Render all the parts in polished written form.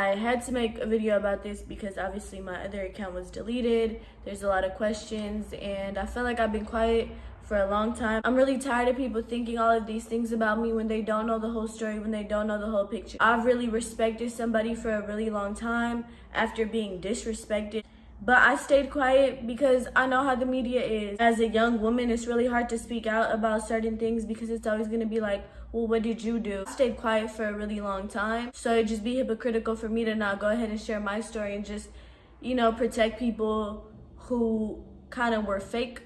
I had to make a video about this because obviously my other account was deleted. There's a lot of questions and I feel like I've been quiet for a long time. I'm really tired of people thinking all of these things about me when they don't know the whole story, when they don't know the whole picture. I've really respected somebody for a really long time after being disrespected. But I stayed quiet because I know how the media is. As a young woman, it's really hard to speak out about certain things because it's always gonna be like, well, what did you do? I stayed quiet for a really long time. So it'd just be hypocritical for me to not go ahead and share my story and just, you know, protect people who kind of were fake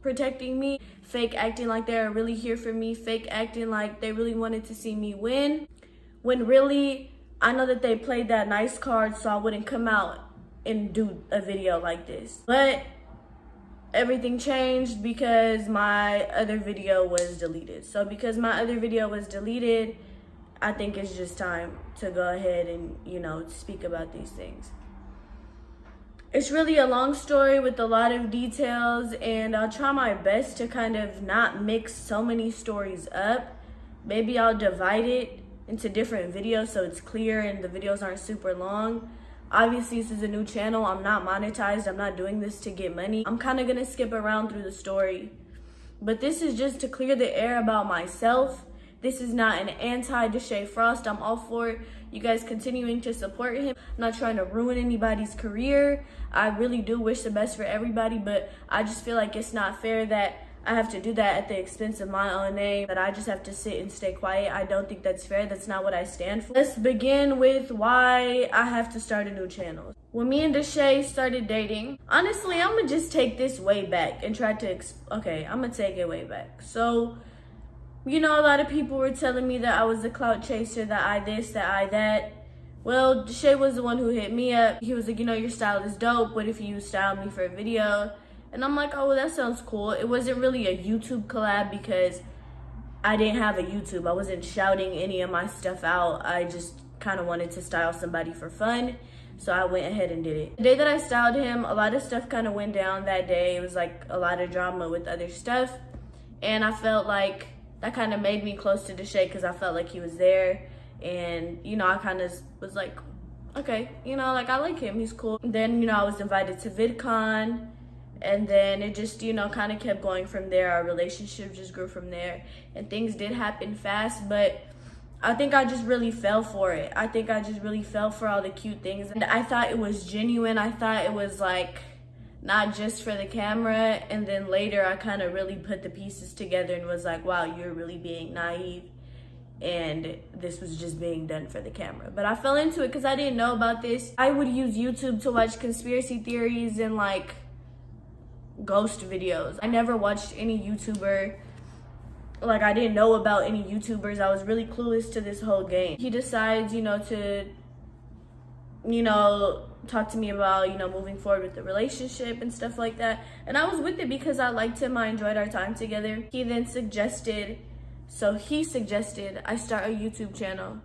protecting me, fake acting like they were really here for me, fake acting like they really wanted to see me win. When really, I know that they played that nice card so I wouldn't come out and do a video like this. But everything changed because my other video was deleted. So because my other video was deleted, I think it's just time to go ahead and, you know, speak about these things. It's really a long story with a lot of details, and I'll try my best to kind of not mix so many stories up. Maybe I'll divide it into different videos so it's clear and the videos aren't super long. Obviously, this is a new channel. I'm not monetized. I'm not doing this to get money. I'm kind of going to skip around through the story. But this is just to clear the air about myself. This is not an anti-Deshae Frost. I'm all for you guys continuing to support him. I'm not trying to ruin anybody's career. I really do wish the best for everybody, but I just feel like it's not fair that I have to do that at the expense of my own name, that I just have to sit and stay quiet. I don't think that's fair. That's not what I stand for. Let's begin with why I have to start a new channel. When me and Deshae started dating, honestly, I'm gonna just take this way back and try to, okay, I'm gonna take it way back. So, you know, a lot of people were telling me that I was a clout chaser, that I this, that I that. Well, Deshae was the one who hit me up. He was like, you know, your style is dope. What if you styled me for a video? And I'm like, oh, well, that sounds cool. It wasn't really a YouTube collab because I didn't have a YouTube. I wasn't shouting any of my stuff out. I just kind of wanted to style somebody for fun. So I went ahead and did it. The day that I styled him, a lot of stuff kind of went down that day. It was like a lot of drama with other stuff. And I felt like that kind of made me close to Deshae because I felt like he was there. And, you know, I kind of was like, okay, you know, like I like him. He's cool. Then, you know, I was invited to VidCon. And then it just, you know, kind of kept going from there. Our relationship just grew from there. And things did happen fast, but I think I just really fell for it. I think I just really fell for all the cute things. And I thought it was genuine. I thought it was like not just for the camera. And then later I kind of really put the pieces together and was like, wow, you're really being naive. And this was just being done for the camera. But I fell into it because I didn't know about this. I would use YouTube to watch conspiracy theories and like ghost videos. I never watched any YouTuber. Like, I didn't know about any YouTubers. I was really clueless to this whole game. He decides, you know, to, you know, talk to me about, you know, moving forward with the relationship and stuff like that. And I was with it because I liked him. I enjoyed our time together. He then suggested I start a YouTube channel.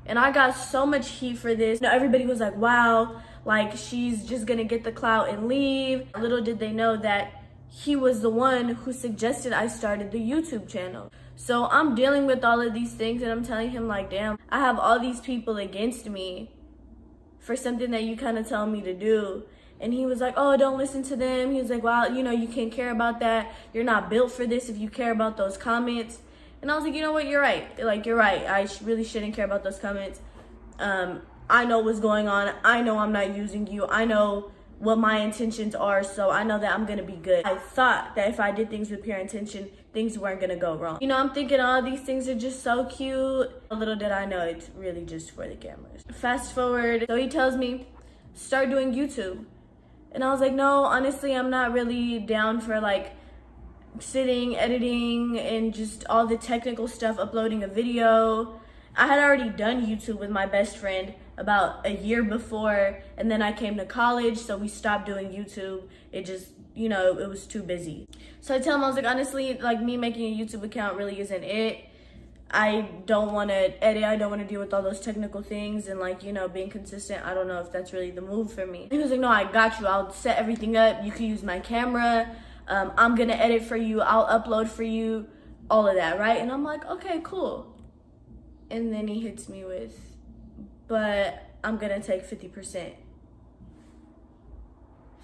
And I got so much heat for this. You know, everybody was like, wow, like she's just gonna get the clout and leave. Little did they know that he was the one who suggested I started the YouTube channel. So I'm dealing with all of these things and I'm telling him like, damn, I have all these people against me for something that you kind of tell me to do. And he was like, oh, don't listen to them. He was like, well, you know, you can't care about that. You're not built for this if you care about those comments. And I was like, you know what, you're right. Like, you're right. I really shouldn't care about those comments. I know what's going on. I know I'm not using you. I know what my intentions are, so I know that I'm gonna be good. I thought that if I did things with pure intention, things weren't gonna go wrong. You know, I'm thinking all these things are just so cute. Little did I know it's really just for the cameras. Fast forward, so he tells me, start doing YouTube. And I was like, no, honestly, I'm not really down for like sitting, editing, and just all the technical stuff, uploading a video. I had already done YouTube with my best friend about a year before, and then I came to college, so we stopped doing YouTube. It just, you know, it was too busy. So I tell him, I was like, honestly, like me making a YouTube account really isn't it. I don't want to edit. I don't want to deal with all those technical things and like, you know, being consistent. I don't know if that's really the move for me. He was like, no, I got you. I'll set everything up. You can use my camera. I'm going to edit for you. I'll upload for you. All of that, right? And I'm like, okay, cool. And then he hits me with, but I'm gonna take 50%.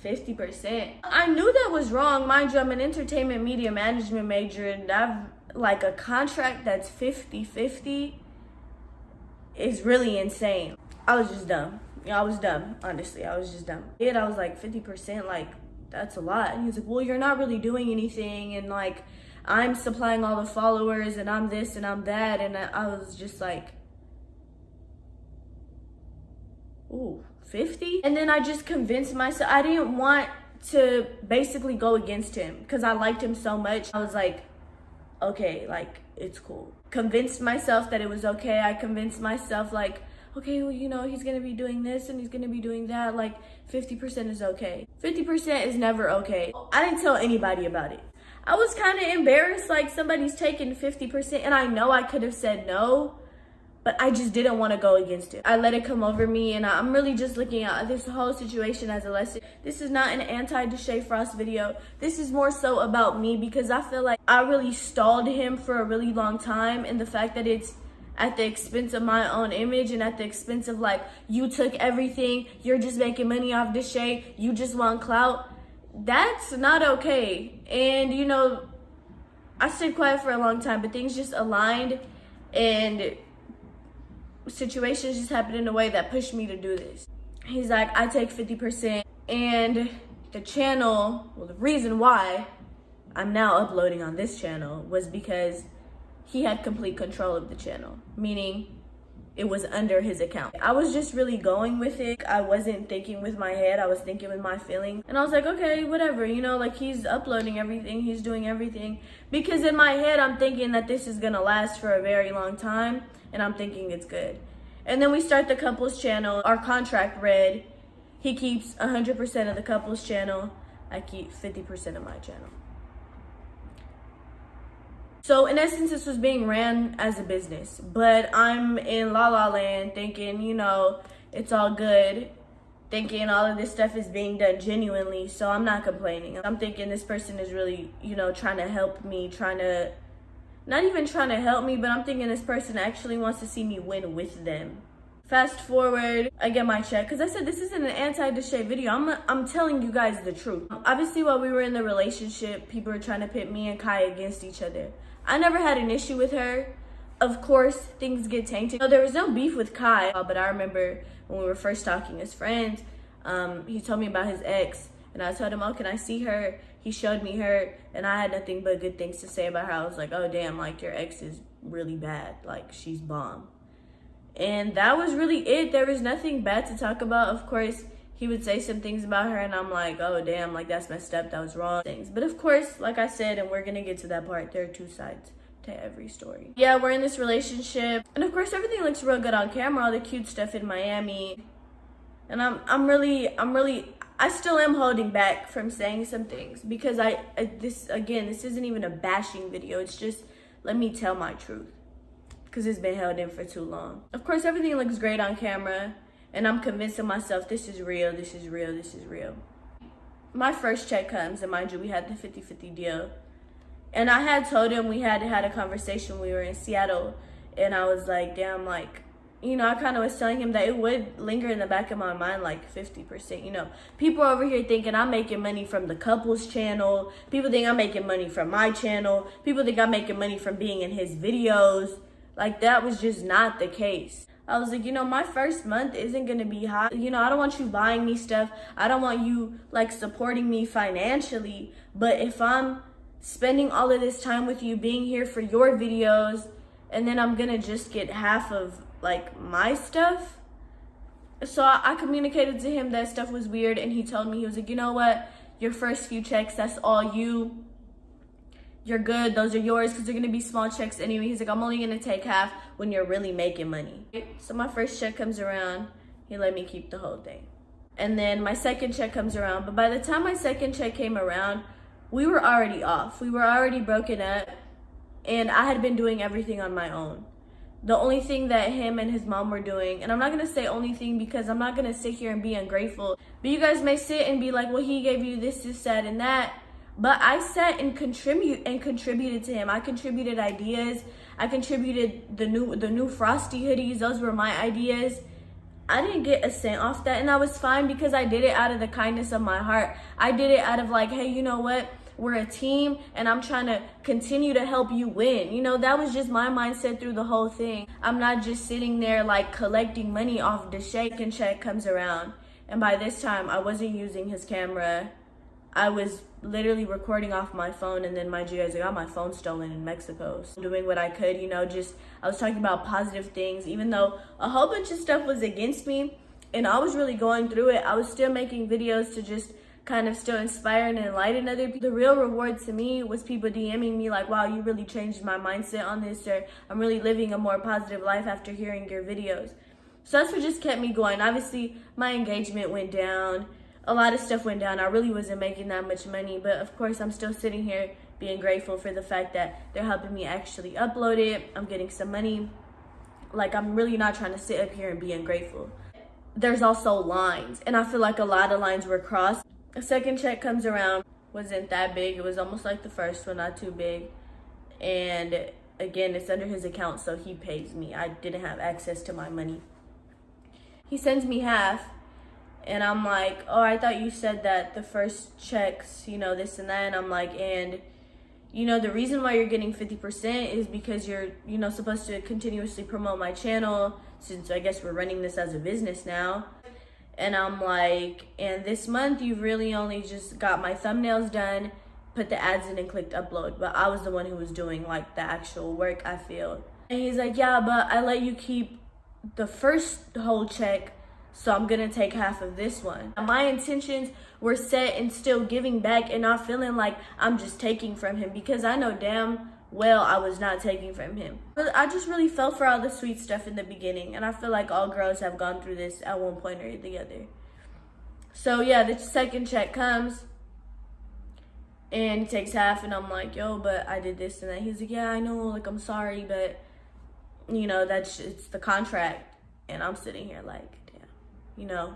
50%. I knew that was wrong. Mind you, I'm an entertainment media management major, and I've like a contract that's 50-50 is really insane. I was just dumb. I was dumb, honestly. I was just dumb. And I was like, 50%, like, that's a lot. And he was like, well, you're not really doing anything, and like, I'm supplying all the followers, and I'm this and I'm that. And I was just like, ooh, 50? And then I just convinced myself, I didn't want to basically go against him because I liked him so much. I was like, okay, like, it's cool. Convinced myself that it was okay. I convinced myself, like, okay, well, you know, he's gonna be doing this and he's gonna be doing that. Like, 50% is okay. 50% is never okay. I didn't tell anybody about it. I was kind of embarrassed, like, somebody's taking 50%, and I know I could have said no, but I just didn't want to go against it. I let it come over me, and I'm really just looking at this whole situation as a lesson. This is not an anti-Deshae Frost video. This is more so about me, because I feel like I really stalled him for a really long time, and the fact that it's at the expense of my own image and at the expense of, like, you took everything, you're just making money off Deshae, you just want clout. That's not okay. And, you know, I stayed quiet for a long time, but things just aligned, and situations just happened in a way that pushed me to do this. He's like, I take 50%, and the channel, well, the reason why I'm now uploading on this channel was because he had complete control of the channel, meaning it was under his account. I was just really going with it. I wasn't thinking with my head, I was thinking with my feeling. And I was like, okay, whatever, you know, like, he's uploading everything, he's doing everything. Because in my head, I'm thinking that this is gonna last for a very long time, and I'm thinking it's good. And then we start the couples channel. Our contract read, he keeps 100% of the couples channel, I keep 50% of my channel. So in essence, this was being ran as a business, but I'm in La La Land thinking, you know, it's all good, thinking all of this stuff is being done genuinely, so I'm not complaining. I'm thinking this person is really, you know, trying to help me, not even trying to help me, but I'm thinking this person actually wants to see me win with them. Fast forward, I get my check, because I said this isn't an anti-Deshae video. I'm telling you guys the truth. Obviously, while we were in the relationship, people were trying to pit me and Kai against each other. I never had an issue with her. Of course, things get tainted. No, there was no beef with Kai, but I remember when we were first talking as friends, he told me about his ex, and I told him, oh, can I see her? He showed me her, and I had nothing but good things to say about her. I was like, oh, damn, like, your ex is really bad. Like, she's bomb. And that was really it. There was nothing bad to talk about. Of course, he would say some things about her, and I'm like, oh, damn, like, that's messed up, that was wrong. Things. But of course, like I said, and we're gonna get to that part, there are two sides to every story. Yeah, we're in this relationship, and of course, everything looks real good on camera, all the cute stuff in Miami. And I still am holding back from saying some things, because this isn't even a bashing video, it's just, let me tell my truth, because it's been held in for too long. Of course, everything looks great on camera, and I'm convincing myself this is real, this is real, this is real. My first check comes, and mind you, we had the 50-50 deal. And I had told him, we had a conversation, we were in Seattle, and I was like, damn, like, you know, I kind of was telling him that it would linger in the back of my mind, like 50%, you know. People over here thinking I'm making money from the couples channel. People think I'm making money from my channel. People think I'm making money from being in his videos. Like, that was just not the case. I was like, you know, my first month isn't going to be hot. You know, I don't want you buying me stuff. I don't want you, like, supporting me financially. But if I'm spending all of this time with you, being here for your videos, and then I'm going to just get half of, like, my stuff. So I communicated to him that stuff was weird, and he told me, he was like, you know what? Your first few checks, that's all you. You're good, those are yours, because they're gonna be small checks anyway. He's like, I'm only gonna take half when you're really making money. So my first check comes around, he let me keep the whole thing. And then my second check comes around, but by the time my second check came around, we were already off. We were already broken up, and I had been doing everything on my own. The only thing that him and his mom were doing, and I'm not gonna say only thing because I'm not gonna sit here and be ungrateful, but you guys may sit and be like, well, he gave you this, that, and that. But I sat and contributed to him. I contributed ideas. I contributed the new Frosty hoodies. Those were my ideas. I didn't get a cent off that, and that was fine because I did it out of the kindness of my heart. I did it out of like, hey, you know what? We're a team and I'm trying to continue to help you win. You know, that was just my mindset through the whole thing. I'm not just sitting there like collecting money off Deshae. And check comes around, and by this time I wasn't using his camera. I was literally recording off my phone, and then mind you guys, I got my phone stolen in Mexico. So doing what I could, you know, just I was talking about positive things, even though a whole bunch of stuff was against me and I was really going through it. I was still making videos to just kind of still inspire and enlighten other people. The real reward to me was people DMing me like, wow, you really changed my mindset on this, or I'm really living a more positive life after hearing your videos. So that's what just kept me going. Obviously, my engagement went down. A lot of stuff went down. I really wasn't making that much money, but of course I'm still sitting here being grateful for the fact that they're helping me actually upload it. I'm getting some money. Like, I'm really not trying to sit up here and be ungrateful. There's also lines, and I feel like a lot of lines were crossed. A second check comes around, wasn't that big. It was almost like the first one, not too big. And again, it's under his account, so he pays me. I didn't have access to my money. He sends me half. And I'm like, oh, I thought you said that the first checks, you know, this and that. And I'm like, and, you know, the reason why you're getting 50% is because you're, you know, supposed to continuously promote my channel, since I guess we're running this as a business now. And I'm like, and this month you've really only just got my thumbnails done, put the ads in and clicked upload. But I was the one who was doing like the actual work, I feel. And he's like, yeah, but I let you keep the first whole check, so I'm gonna take half of this one. My intentions were set in still giving back and not feeling like I'm just taking from him, because I know damn well I was not taking from him. But I just really fell for all the sweet stuff in the beginning, and I feel like all girls have gone through this at one point or the other. So yeah, the second check comes and he takes half, and I'm like, yo, but I did this and that. He's like, yeah, I know, like, I'm sorry, but you know, it's the contract. And I'm sitting here like, you know,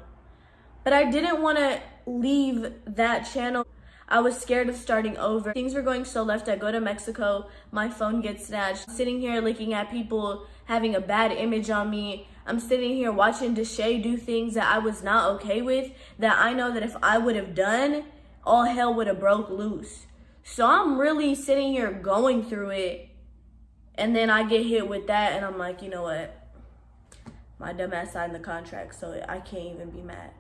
but I didn't want to leave that channel. I was scared of starting over. Things were going so left. I go to Mexico, my phone gets snatched. I'm sitting here looking at people having a bad image on me. I'm sitting here watching Deshae do things that I was not okay with, that I know that if I would have done, all hell would have broke loose. So I'm really sitting here going through it, and then I get hit with that, and I'm like, you know what? My dumbass signed the contract, so I can't even be mad.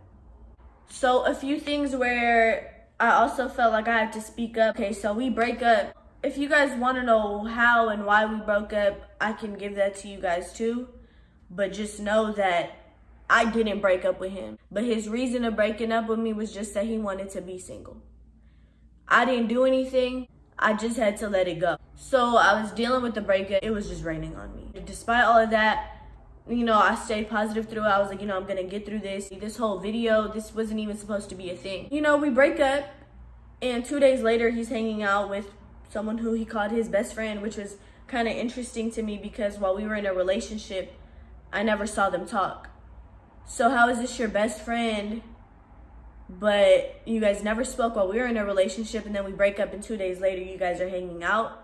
So a few things where I also felt like I had to speak up. Okay, so we break up. If you guys want to know how and why we broke up, I can give that to you guys too. But just know that I didn't break up with him. But his reason of breaking up with me was just that he wanted to be single. I didn't do anything. I just had to let it go. So I was dealing with the breakup. It was just raining on me. Despite all of that, you know, I stayed positive through it. I was like, you know, I'm gonna get through this. This whole video, this wasn't even supposed to be a thing. You know, we break up, and 2 days later, he's hanging out with someone who he called his best friend, which was kind of interesting to me because while we were in a relationship, I never saw them talk. So how is this your best friend, but you guys never spoke while we were in a relationship, and then we break up and 2 days later, you guys are hanging out?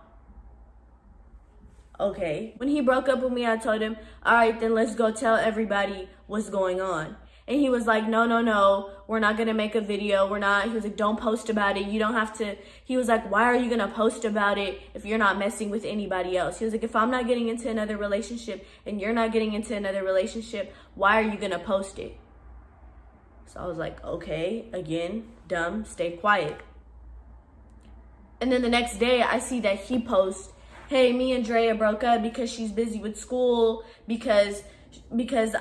Okay. When he broke up with me, I told him, all right, then let's go tell everybody what's going on. And he was like, no, we're not going to make a video. We're not. He was like, don't post about it. You don't have to. He was like, why are you going to post about it if you're not messing with anybody else? He was like, if I'm not getting into another relationship and you're not getting into another relationship, why are you going to post it? So I was like, okay, again, dumb, stay quiet. And then the next day I see that he posts, hey, me and Drea broke up because she's busy with school, because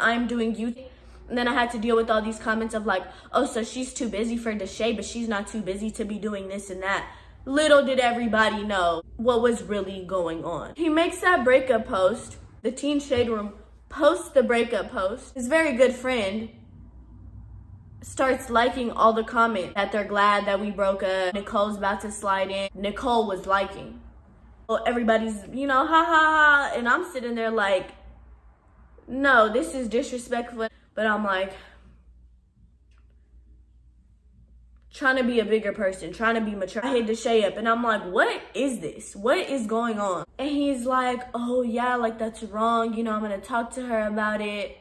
I'm doing YouTube. And then I had to deal with all these comments of like, oh, so she's too busy for Deshae, but she's not too busy to be doing this and that. Little did everybody know what was really going on. He makes that breakup post. The Teen Shade Room posts the breakup post. His very good friend starts liking all the comments that they're glad that we broke up. Nicole's about to slide in. Nicole was liking. Everybody's, you know, ha ha ha, and I'm sitting there like, no, this is disrespectful. But I'm like, trying to be a bigger person, trying to be mature. I hit Deshae up, and I'm like, what is this? What is going on? And he's like, oh yeah, like that's wrong. You know, I'm gonna talk to her about it.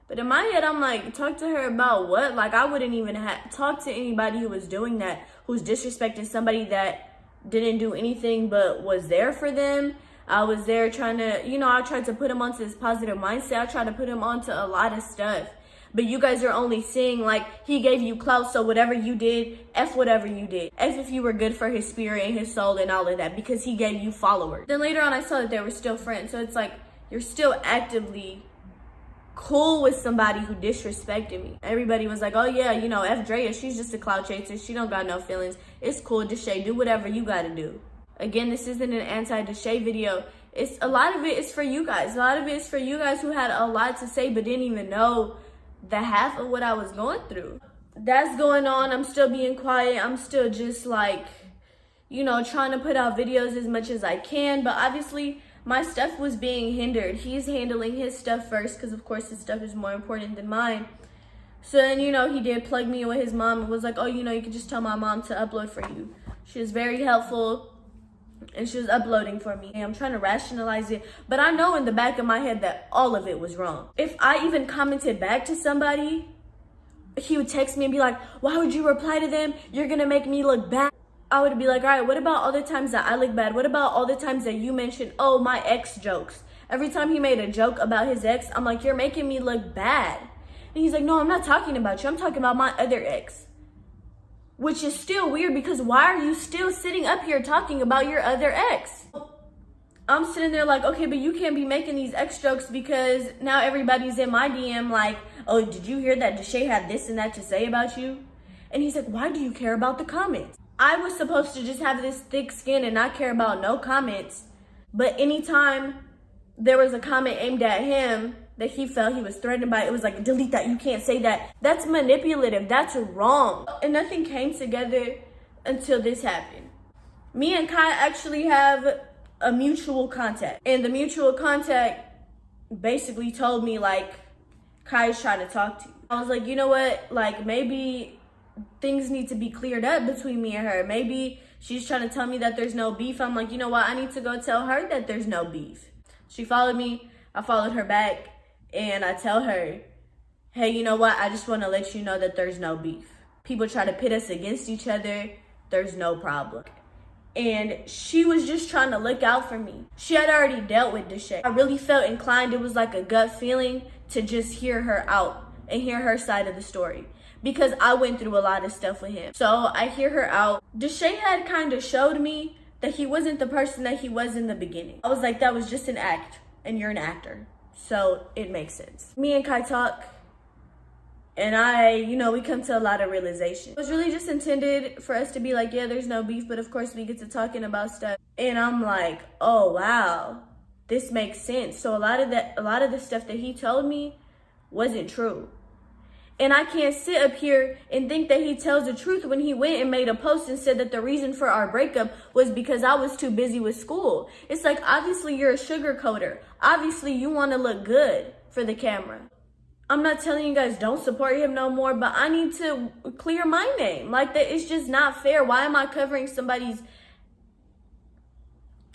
But in my head, I'm like, talk to her about what? Like, I wouldn't even talk to anybody who was doing that, who's disrespecting somebody that didn't do anything but was there for them. I was there trying to, I tried to put him onto this positive mindset. I tried to put him onto a lot of stuff. But you guys are only seeing, like, he gave you clout, so whatever you did, F whatever you did. F if you were good for his spirit and his soul and all of that, because he gave you followers. Then later on, I saw that they were still friends. So it's like, you're still actively cool with somebody who disrespected me. Everybody was like, oh yeah, F Drea, she's just a clout chaser. She don't got no feelings. It's cool, Deshae, do whatever you gotta do. Again, this isn't an anti-Deshae video. It's a lot of it is for you guys. A lot of it is for you guys who had a lot to say but didn't even know the half of what I was going through. That's going on. I'm still being quiet. I'm still just like, trying to put out videos as much as I can. But obviously, my stuff was being hindered. He's handling his stuff first because, of course, his stuff is more important than mine. So then, he did plug me in with his mom and was like, oh, you can just tell my mom to upload for you. She was very helpful. And she was uploading for me. I'm trying to rationalize it, but I know in the back of my head that all of it was wrong. If I even commented back to somebody, he would text me and be like, why would you reply to them? You're gonna make me look bad. I would be like, all right, what about all the times that I look bad? What about all the times that you mentioned, oh, my ex jokes? Every time he made a joke about his ex, I'm like, you're making me look bad. And he's like, no, I'm not talking about you. I'm talking about my other ex. Which is still weird because why are you still sitting up here talking about your other ex? I'm sitting there like, okay, but you can't be making these ex jokes because now everybody's in my DM like, oh, did you hear that Deshae had this and that to say about you? And he's like, why do you care about the comments? I was supposed to just have this thick skin and not care about no comments. But anytime there was a comment aimed at him that he felt he was threatened by, it was like, delete that, you can't say that. That's manipulative, that's wrong. And nothing came together until this happened. Me and Kai actually have a mutual contact. And the mutual contact basically told me like, Kai's trying to talk to you. I was like, you know what, like maybe things need to be cleared up between me and her. Maybe she's trying to tell me that there's no beef. I'm like, you know what, I need to go tell her that there's no beef. She followed me, I followed her back. And I tell her, hey, you know what? I just want to let you know that there's no beef. People try to pit us against each other. There's no problem. And she was just trying to look out for me. She had already dealt with Deshae. I really felt inclined. It was like a gut feeling to just hear her out and hear her side of the story. Because I went through a lot of stuff with him. So I hear her out. Deshae had kind of showed me that he wasn't the person that he was in the beginning. I was like, that was just an act. And you're an actor. So it makes sense. Me and Kai talk and we come to a lot of realization. It was really just intended for us to be like, yeah, there's no beef, but of course we get to talking about stuff. And I'm like, oh wow, this makes sense. So a lot of the stuff that he told me wasn't true. And I can't sit up here and think that he tells the truth when he went and made a post and said that the reason for our breakup was because I was too busy with school. It's like, obviously you're a sugarcoater. Obviously you want to look good for the camera. I'm not telling you guys don't support him no more, but I need to clear my name. Like that, it's just not fair. Why am I covering somebody's?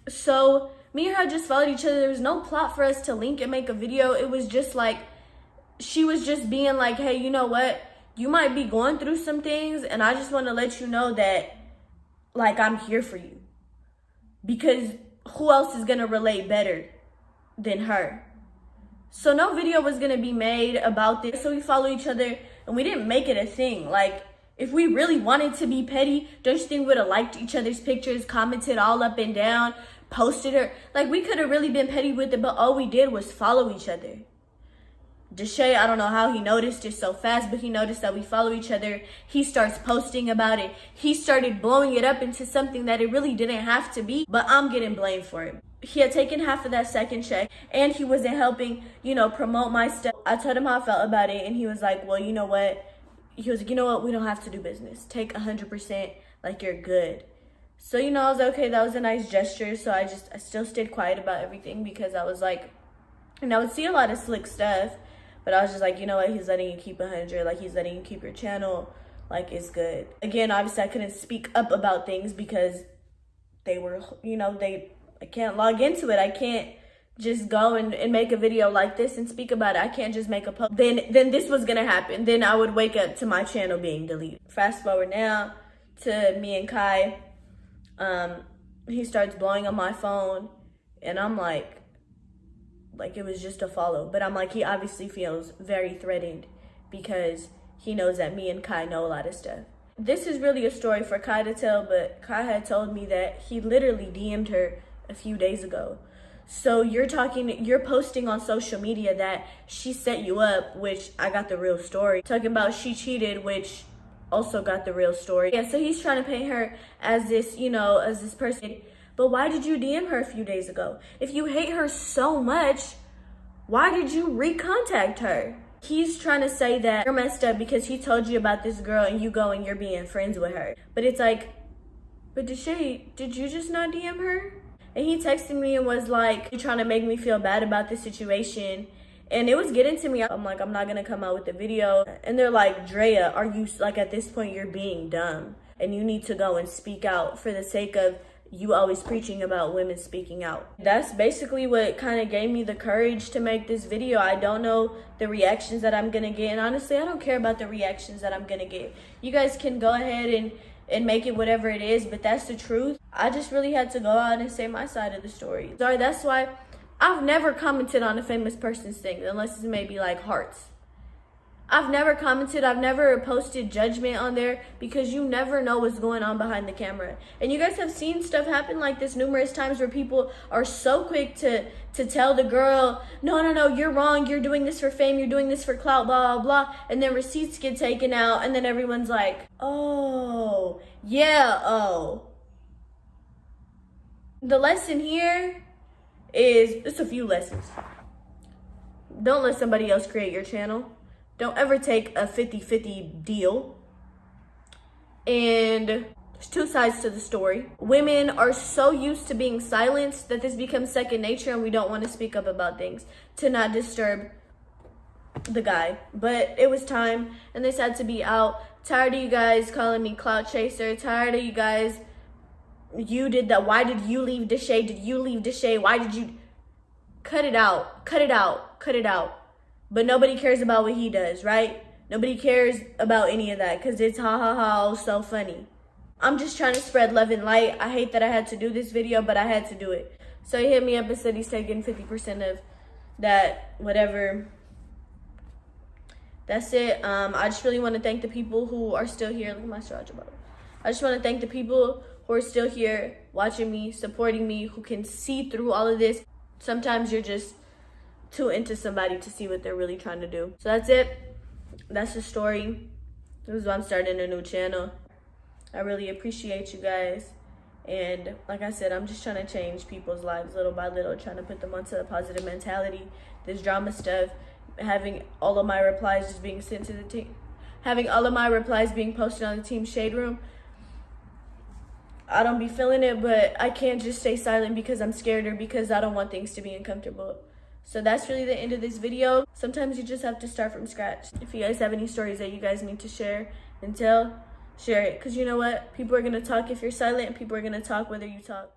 So me and her just followed each other. There was no plot for us to link and make a video. It was just like, she was just being like, hey, you know what? You might be going through some things and I just want to let you know that like I'm here for you. Because who else is going to relate better than her? So no video was going to be made about this. So we follow each other and we didn't make it a thing. Like if we really wanted to be petty, don't you think we would have liked each other's pictures, commented all up and down, posted her? Like we could have really been petty with it, but all we did was follow each other. Deshae, I don't know how he noticed it so fast, but he noticed that we follow each other. He starts posting about it. He started blowing it up into something that it really didn't have to be, but I'm getting blamed for it. He had taken half of that second check and he wasn't helping, promote my stuff. I told him how I felt about it and he was like, well, you know what? He was like, you know what? We don't have to do business. Take 100%, like you're good. So, I was like, okay, that was a nice gesture. So I still stayed quiet about everything because I was like, and I would see a lot of slick stuff. But I was just like, you know what? He's letting you keep 100. Like, he's letting you keep your channel. Like, it's good. Again, obviously, I couldn't speak up about things because they were, I can't log into it. I can't just go and make a video like this and speak about it. I can't just make a post. Then this was gonna happen. Then I would wake up to my channel being deleted. Fast forward now to me and Kai. He starts blowing up my phone, and I'm like it was just a follow. But I'm like, he obviously feels very threatened because he knows that me and Kai know a lot of stuff. This is really a story for Kai to tell, but Kai had told me that he literally DM'd her a few days ago. So you're posting on social media that she set you up, which I got the real story. Talking about she cheated, which also got the real story. Yeah, so he's trying to paint her as this, as this person. But why did you DM her a few days ago? If you hate her so much, why did you recontact her? He's trying to say that you're messed up because he told you about this girl and you go and you're being friends with her. But it's like, but Deshae, did you just not DM her? And he texted me and was like, you're trying to make me feel bad about this situation. And it was getting to me. I'm like, I'm not going to come out with the video. And they're like, Drea, are you, at this point, you're being dumb. And you need to go and speak out for the sake of you always preaching about women speaking out. That's basically what kind of gave me the courage to make this video. I don't know the reactions that I'm going to get. And honestly, I don't care about the reactions that I'm going to get. You guys can go ahead and make it whatever it is, but that's the truth. I just really had to go out and say my side of the story. Sorry, that's why I've never commented on a famous person's thing unless it's maybe like hearts. I've never commented, I've never posted judgment on there because you never know what's going on behind the camera. And you guys have seen stuff happen like this numerous times where people are so quick to tell the girl, no, you're wrong, you're doing this for fame, you're doing this for clout, blah, blah, blah. And then receipts get taken out and then everyone's like, oh, yeah, oh. The lesson here is, it's a few lessons. Don't let somebody else create your channel. Don't ever take a 50-50 deal. And there's two sides to the story. Women are so used to being silenced that this becomes second nature and we don't want to speak up about things to not disturb the guy. But it was time and this had to be out. Tired of you guys calling me clout chaser. Tired of you guys, you did that. Why did you leave Deshae? Did you leave Deshae? Why did you? Cut it out. Cut it out. Cut it out. But nobody cares about what he does, right? Nobody cares about any of that because it's ha ha ha, so funny. I'm just trying to spread love and light. I hate that I had to do this video, but I had to do it. So he hit me up and said he's taking 50% of that, whatever. That's it. I just really want to thank the people who are still here. Look at my straw bottle. I just want to thank the people who are still here, watching me, supporting me, who can see through all of this. Sometimes you're just too into somebody to see what they're really trying to do. So that's it. That's the story. This is why I'm starting a new channel. I really appreciate you guys. And like I said, I'm just trying to change people's lives little by little, trying to put them onto a positive mentality. This drama stuff, having all of my replies just being sent to the team, having all of my replies being posted on the team shade room. I don't be feeling it, but I can't just stay silent because I'm scared or because I don't want things to be uncomfortable. So that's really the end of this video. Sometimes you just have to start from scratch. If you guys have any stories that you guys need to share and tell, share it. Because you know what? People are going to talk if you're silent, and people are going to talk whether you talk.